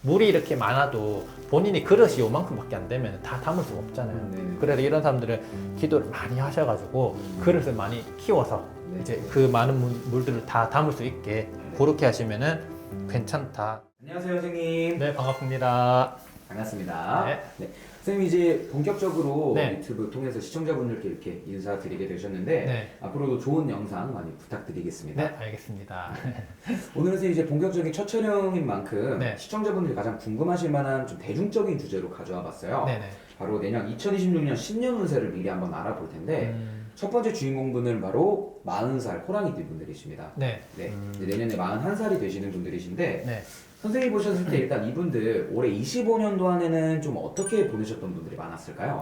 물이 이렇게 많아도 본인이 그릇이 요만큼밖에 안 되면 다 담을 수가 없잖아요. 네. 그래서 이런 사람들은 기도를 많이 하셔가지고 그릇을 많이 키워서 네. 이제 그 많은 물들을 다 담을 수 있게 그렇게 하시면은 괜찮다. 안녕하세요, 선생님. 네, 반갑습니다. 반갑습니다. 네. 네. 선생님 이제 본격적으로 네. 유튜브 통해서 시청자분들께 이렇게 인사드리게 되셨는데 네. 앞으로도 좋은 영상 많이 부탁드리겠습니다. 네, 알겠습니다. 오늘은 선생님 이제 본격적인 첫 촬영인 만큼 네. 시청자분들이 가장 궁금하실 만한 좀 대중적인 주제로 가져와 봤어요. 네네. 바로 내년 2026년 신년 운세를 미리 한번 알아볼 텐데 첫 번째 주인공분은 바로 40살 호랑이띠 분들이십니다. 네. 네. 이제 내년에 41살이 되시는 분들이신데 네. 선생님이 보셨을 때 일단 이분들 올해 25년도 안에는 좀 어떻게 보내셨던 분들이 많았을까요?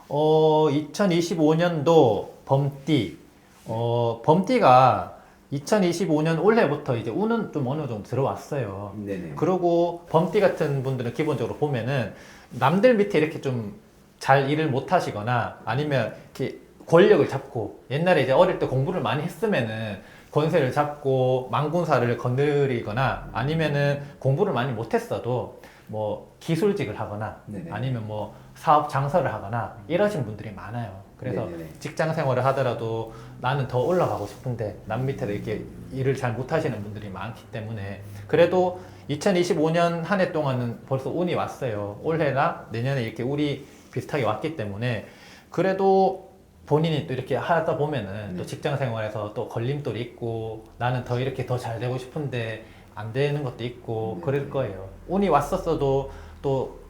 2025년도 범띠. 범띠가 2025년 올해부터 이제 운은 좀 어느 정도 들어왔어요. 네네. 그리고 범띠 같은 분들은 기본적으로 보면은 남들 밑에 이렇게 좀 잘 일을 못 하시거나 아니면 이렇게 권력을 잡고 옛날에 이제 어릴 때 공부를 많이 했으면은 권세를 잡고 망군사를 건드리거나 아니면은 공부를 많이 못했어도 뭐 기술직을 하거나 네네. 아니면 뭐 사업 장사를 하거나 이러신 분들이 많아요. 그래서 네네네. 직장 생활을 하더라도 나는 더 올라가고 싶은데 남 밑에서 이렇게 일을 잘 못하시는 분들이 많기 때문에 그래도 2025년 한 해 동안은 벌써 운이 왔어요. 올해나 내년에 이렇게 운이 비슷하게 왔기 때문에 그래도 본인이 또 이렇게 하다 보면은 또 직장 생활에서 또 걸림돌이 있고 나는 더 이렇게 더 잘 되고 싶은데 안 되는 것도 있고 그럴 거예요. 운이 왔었어도 또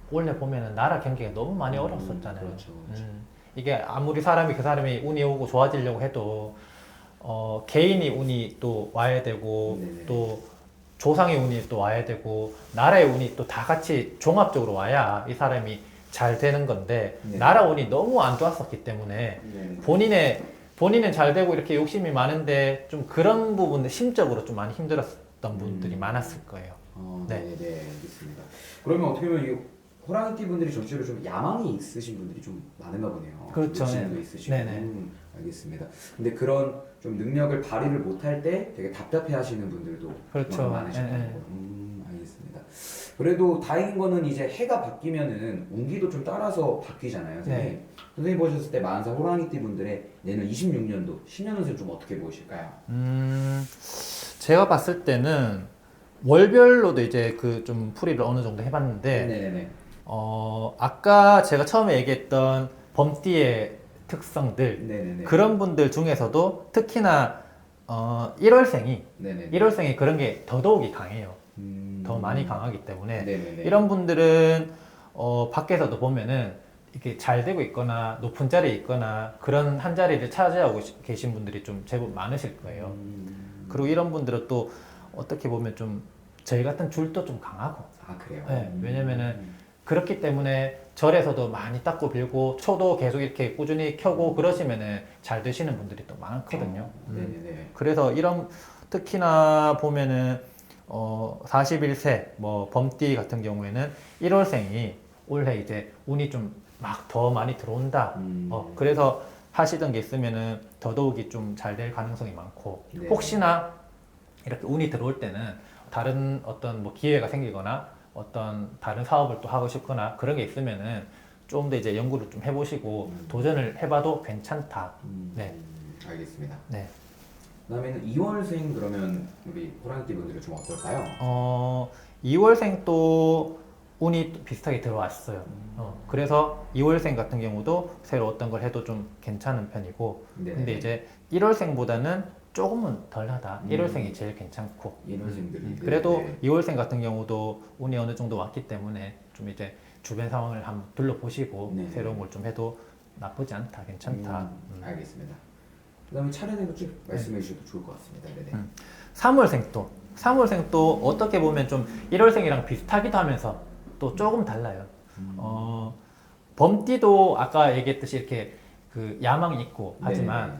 원래 보면은 나라 경기가 너무 많이 어려웠었잖아요. 그렇죠. 이게 아무리 사람이 그 사람이 운이 오고 좋아지려고 해도 개인이 운이 또 와야 되고 네네. 또 조상의 운이 또 와야 되고 나라의 운이 또 다 같이 종합적으로 와야 이 사람이 잘 되는 건데 네. 나라 운이 너무 안 좋았었기 때문에 네네. 본인은 잘 되고 이렇게 욕심이 많은데 좀 그런 부분들 심적으로 좀 많이 힘들었던 분들이 많았을 거예요. 네. 네네. 알겠습니다. 그러면 어떻게 보면 이 호랑이띠 분들이 전체로 좀 야망이 있으신 분들이 좀 많은가 보네요. 그렇죠. 욕심도 네. 있으시고. 네네. 알겠습니다. 근데 그런 좀 능력을 발휘를 못할 때 되게 답답해 하시는 분들도 그렇죠. 많으실 네네. 거고. 알겠습니다. 그래도 다행인 거는 이제 해가 바뀌면은 운기도 좀 따라서 바뀌잖아요. 선생님. 네. 선생님 보셨을 때 40살 호랑이띠 분들의 내년 26년도 신년 운세 좀 어떻게 보이실까요? 제가 봤을 때는 월별로도 이제 그 좀 풀이를 어느 정도 해봤는데 네네네. 아까 제가 처음에 얘기했던 범띠의 특성들 네네네. 그런 분들 중에서도 특히나 1월생이 네네네. 1월생이 그런 게 더더욱이 강해요. 더 많이 강하기 때문에 네네네. 이런 분들은 밖에서도 보면은 이렇게 잘 되고 있거나 높은 자리에 있거나 그런 한 자리를 차지하고 계신 분들이 좀 제법 많으실 거예요. 그리고 이런 분들은 또 어떻게 보면 좀 저희 같은 줄도 좀 강하고 아 그래요? 네, 왜냐면은 그렇기 때문에 절에서도 많이 닦고 빌고 초도 계속 이렇게 꾸준히 켜고 그러시면은 잘 되시는 분들이 또 많거든요. 네네네. 그래서 이런 특히나 보면은 41세 뭐 범띠 같은 경우에는 1월생이 올해 이제 운이 좀 막 더 많이 들어온다. 그래서 하시던 게 있으면은 더더욱이 좀 잘 될 가능성이 많고 네. 혹시나 이렇게 운이 들어올 때는 다른 어떤 뭐 기회가 생기거나 어떤 다른 사업을 또 하고 싶거나 그런 게 있으면은 좀 더 이제 연구를 좀 해보시고 도전을 해봐도 괜찮다. 네. 알겠습니다. 네. 그다음에는 2월생 그러면 우리 호랑이띠 분들은 좀 어떨까요? 2월생 또 운이 또 비슷하게 들어왔어요. 그래서 2월생 같은 경우도 새로 어떤 걸 해도 좀 괜찮은 편이고 네네. 근데 이제 1월생보다는 조금은 덜하다. 1월생이 제일 괜찮고 1월생들이 그래도 2월생 같은 경우도 운이 어느 정도 왔기 때문에 좀 이제 주변 상황을 한번 둘러보시고 네. 새로운 걸 좀 해도 나쁘지 않다. 괜찮다. 알겠습니다. 그다음에 차례대로 쭉 말씀해 주셔도 좋을 것 같습니다. 네네. 3월생도 어떻게 보면 좀 1월생이랑 비슷하기도 하면서 또 조금 달라요. 범띠도 아까 얘기했듯이 이렇게 그 야망이 있고 하지만 네네.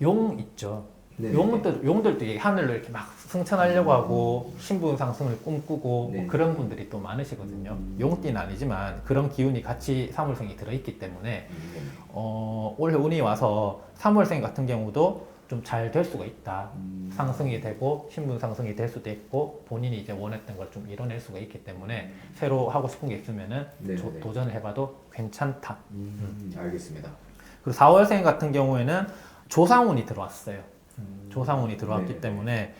용 있죠. 네네. 용들도 이게 하늘로 이렇게 막 승천하려고 하고 신분 상승을 꿈꾸고 네네. 뭐 그런 분들이 또 많으시거든요. 용띠는 아니지만 그런 기운이 같이 3월생이 들어있기 때문에 올해 운이 와서 3월생 같은 경우도 좀 잘 될 수가 있다. 상승이 되고 신분 상승이 될 수도 있고 본인이 이제 원했던 걸 좀 이뤄낼 수가 있기 때문에 새로 하고 싶은 게 있으면은 네네네. 도전을 해봐도 괜찮다. 알겠습니다. 그리고 4월생 같은 경우에는 조상운이 들어왔어요. 조상운이 들어왔기 네네네. 때문에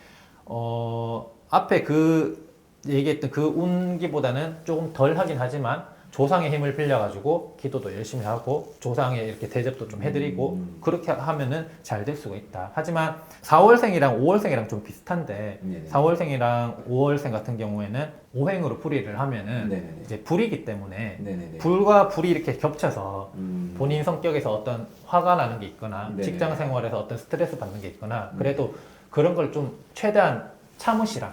앞에 그 얘기했던 그 운기보다는 조금 덜 하긴 하지만 조상의 힘을 빌려가지고 기도도 열심히 하고 조상의 이렇게 대접도 좀 해드리고 그렇게 하면은 잘 될 수가 있다. 하지만 4월생이랑 5월생이랑 좀 비슷한데 네네. 4월생이랑 5월생 같은 경우에는 오행으로 불이를 하면은 네네네. 이제 불이기 때문에 네네네. 불과 불이 이렇게 겹쳐서 음. 본인 성격에서 어떤 화가 나는 게 있거나 네네. 직장 생활에서 어떤 스트레스 받는 게 있거나 그래도 그런 걸 좀 최대한 참으시라.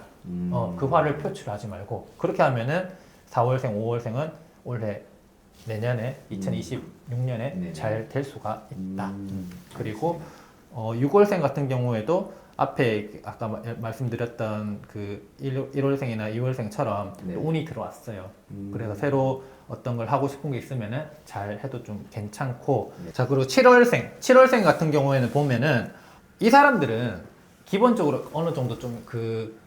그 화를 표출하지 말고 그렇게 하면은 4월생, 5월생은 올해 내년에 2026년에 네네. 잘 될 수가 있다. 그리고 알겠습니다. 6월생 같은 경우에도 앞에 아까 말씀드렸던 그 1월생이나 2월생처럼 네. 운이 들어왔어요. 그래서 새로 어떤 걸 하고 싶은 게 있으면은 잘 해도 좀 괜찮고. 네. 자, 그리고 7월생 같은 경우에는 보면은 이 사람들은 기본적으로 어느 정도 좀 그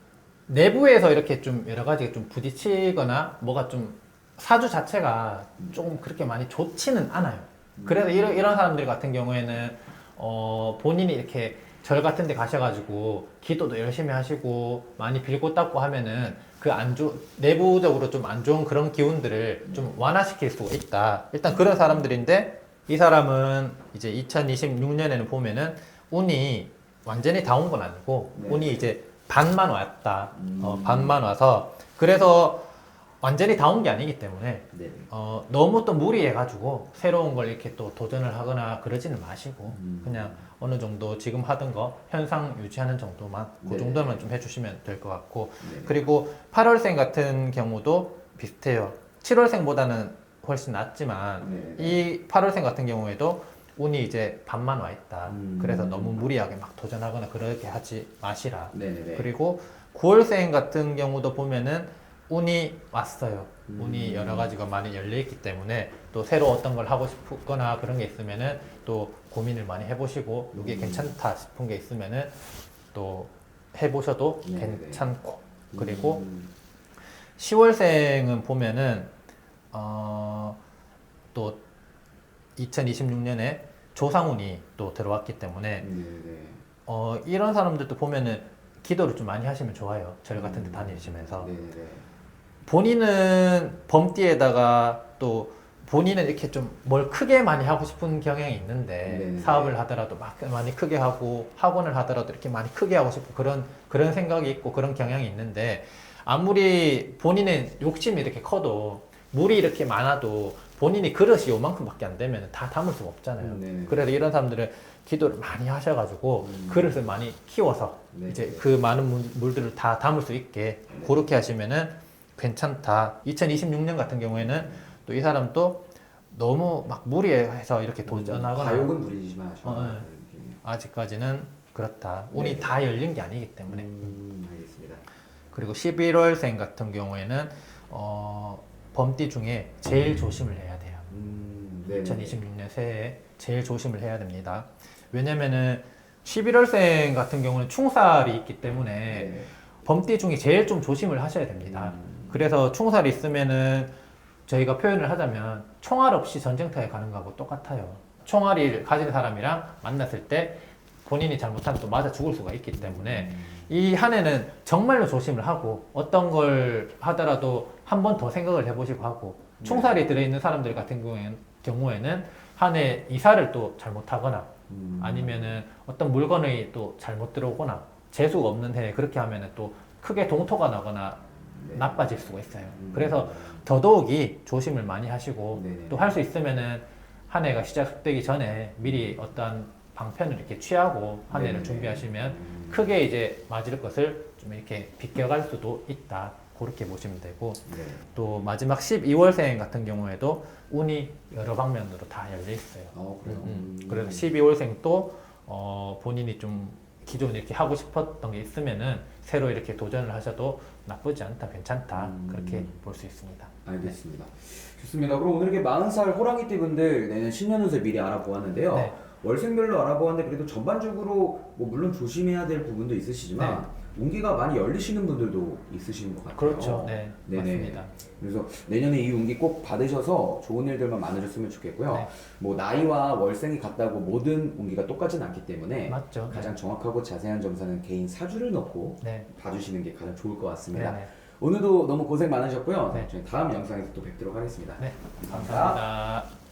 내부에서 이렇게 좀 여러 가지가 좀 부딪히거나 뭐가 좀 사주 자체가 조금 그렇게 많이 좋지는 않아요. 그래서 이런 사람들 같은 경우에는 본인이 이렇게 절 같은 데 가셔가지고 기도도 열심히 하시고 많이 빌고 닦고 하면은 그 내부적으로 좀 안 좋은 그런 기운들을 좀 완화시킬 수가 있다. 일단 그런 사람들인데 이 사람은 이제 2026년에는 보면은 운이 완전히 다 온 건 아니고 네. 운이 이제 반만 왔다. 반만 와서 그래서 완전히 다 온 게 아니기 때문에 네. 너무 또 무리해가지고 새로운 걸 이렇게 또 도전을 하거나 그러지는 마시고 그냥 어느 정도 지금 하던 거 현상 유지하는 정도만 그 네. 정도만 좀 해주시면 될 것 같고 네. 그리고 8월생 같은 경우도 비슷해요. 7월생보다는 훨씬 낫지만 네. 이 8월생 같은 경우에도 운이 이제 반만 와 있다. 그래서 너무 무리하게 막 도전하거나 그렇게 하지 마시라. 네네네. 그리고 9월생 같은 경우도 보면은 운이 왔어요. 운이 여러 가지가 많이 열려 있기 때문에 또 새로 어떤 걸 하고 싶거나 그런 게 있으면은 또 고민을 많이 해보시고 이게 괜찮다 싶은 게 있으면은 또 해보셔도 네네. 괜찮고 그리고 10월생은 보면은 또 2026년에 조상운이 또 들어왔기 때문에 네네. 이런 사람들도 보면은 기도를 좀 많이 하시면 좋아요. 절 같은 데 다니시면서 네네. 본인은 범띠에다가 또 본인은 이렇게 좀 뭘 크게 많이 하고 싶은 경향이 있는데 네네. 사업을 하더라도 막 많이 크게 하고 학원을 하더라도 이렇게 많이 크게 하고 싶고 그런 생각이 있고 그런 경향이 있는데 아무리 본인의 욕심이 이렇게 커도 물이 이렇게 많아도 본인이 그릇이 요만큼밖에 안 되면 다 담을 수가 없잖아요. 네네. 그래서 이런 사람들은 기도를 많이 하셔가지고 그릇을 많이 키워서 네네. 이제 그 많은 물들을 다 담을 수 있게 그렇게 하시면은 괜찮다. 2026년 같은 경우에는 또 이 사람도 너무 막 무리해서 이렇게 도전하거나 과욕은 부리지만 하셔. 아직까지는 그렇다. 운이 네. 다 열린 게 아니기 때문에. 알겠습니다. 그리고 11월생 같은 경우에는 범띠 중에 제일 조심을 해야 돼요. 네네. 2026년 새해에 제일 조심을 해야 됩니다. 왜냐면은 11월생 같은 경우는 충살이 있기 때문에 네. 범띠 중에 제일 좀 조심을 하셔야 됩니다. 그래서 충살이 있으면은 저희가 표현을 하자면 총알 없이 전쟁터에 가는 거하고 똑같아요. 총알을 가진 사람이랑 만났을 때 본인이 잘못하면 또 맞아 죽을 수가 있기 때문에 이 한 해는 정말로 조심을 하고 어떤 걸 하더라도 한 번 더 생각을 해보시고 하고 충살이 들어있는 사람들 같은 경우에는 한 해 이사를 또 잘못하거나 아니면은 어떤 물건이 또 잘못 들어오거나 재수가 없는 해에 그렇게 하면은 또 크게 동토가 나거나 나빠질 수가 있어요. 그래서 더더욱이 조심을 많이 하시고 네네. 또 할 수 있으면은 한 해가 시작되기 전에 미리 어떤 방편을 이렇게 취하고 한 해를 네네. 준비하시면 크게 이제 맞을 것을 좀 이렇게 비껴갈 수도 있다. 그렇게 보시면 되고 네. 또 마지막 12월생 같은 경우에도 운이 여러 방면으로 다 열려 있어요. 그래요. 그래서 12월생도 본인이 좀 기존에 이렇게 하고 싶었던 게 있으면은 새로 이렇게 도전을 하셔도 나쁘지 않다, 괜찮다 그렇게 볼 수 있습니다. 알겠습니다. 좋습니다. 그럼 오늘 이렇게 40살 호랑이띠 분들 내년 신년 운세 미리 알아보았는데요. 네. 월생별로 알아보았는데 그래도 전반적으로 뭐 물론 조심해야 될 부분도 있으시지만 운기가 많이 열리시는 분들도 있으신 것 같아요. 그렇죠. 네, 네네. 맞습니다. 그래서 내년에 이 운기 꼭 받으셔서 좋은 일들만 많으셨으면 좋겠고요. 네. 뭐 나이와 월생이 같다고 모든 운기가 똑같지는 않기 때문에 맞죠. 가장 정확하고 자세한 점사는 개인 사주를 넣고 네. 봐주시는 게 가장 좋을 것 같습니다. 네. 네. 오늘도 너무 고생 많으셨고요. 네. 저희 다음 영상에서 또 뵙도록 하겠습니다. 네. 감사합니다. 감사합니다.